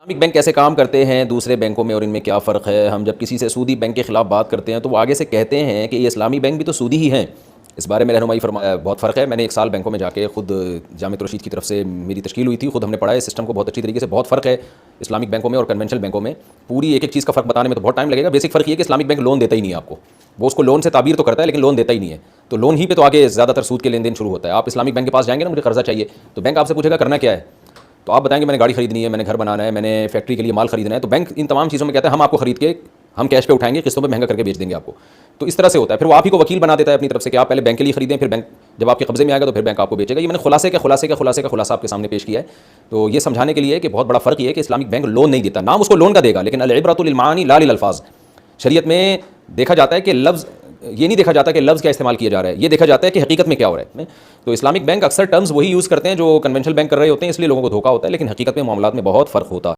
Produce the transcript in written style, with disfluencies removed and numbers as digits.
Islamic bank कैसे काम करते हैं दूसरे बैंकों में और इनमें क्या फ़र्क है। हम जब किसी से सूदी बैंक के ख़िलाफ़ बात करते हैं तो वो आगे से कहते हैं कि ये इस्लामी बैंक भी तो सूदी ही हैं। इस बारे में रहनुमाई फरमा बहुत फ़र्क है। मैंने एक साल बैंकों में जाके खुद जामिया रशीद की तरफ से मेरी तश्कील हुई थी, खुद हमने पढ़ा है सिस्टम को बहुत अच्छी तरीके से। बहुत फ़र्क है इस्लामिक बैंकों में और कन्वेंशनल बैंकों में। पूरी एक एक चीज़ का फ़र्क बताने में तो बहुत टाइम लगेगा। बेसिक फ़र्क ये कि इस्लामिक बैंक लोन देता ही नहीं है आपको। वो उसको लोन से ताबीर तो करता है लेकिन लोन देता ही नहीं है। तो लोन ही पे तो आगे ज़्यादातर सूद के लेन देन शुरू होता है। आप इस्लामिक बैंक के पास जाएंगे ना, मुझे कर्जा चाहिए, तो बैंक आपसे पूछेगा करना क्या है। तो आप बताएंगे मैंने गाड़ी खरीदनी है, मैंने घर बनाना है, मैंने फैक्ट्री के लिए माल खरीदना है। तो बैंक इन तमाम चीज़ों में कहता है हम आपको खरीद के हम कैश पे उठाएंगे, किस्तों पे महंगा करके बेच देंगे आपको। तो इस तरह से होता है। फिर वो आप ही को वकील बना देता है अपनी तरफ से कि आप पहले बैंक के लिए खरीदें, फिर बैंक जब आपके कब्जे में आएगा तो फिर बैंक आपको बेचेगा। ये मैंने खुलासा आपके सामने पेश किया है। तो ये समझाने के लिए कि बहुत बड़ा फ़र्क ये है कि इस्लामिक बैंक लोन नहीं देता। नाम उसको लोन का देगा लेकिन अल-इब्रतु लिल-मानी ला लिल-अल्फाज। शरीयत में देखा जाता है कि लफ्ज़, ये नहीं देखा जाता कि लफ्ज़ क्या इस्तेमाल किया जा रहा है, ये देखा जाता है कि हकीकत में क्या हो रहा है। तो इस्लामिक बैंक अक्सर टर्म्स वही यूज़ करते हैं जो कन्वेंशनल बैंक कर रहे होते हैं, इसलिए लोगों को धोखा होता है, लेकिन हकीकत में मामलात में बहुत फ़र्क होता है।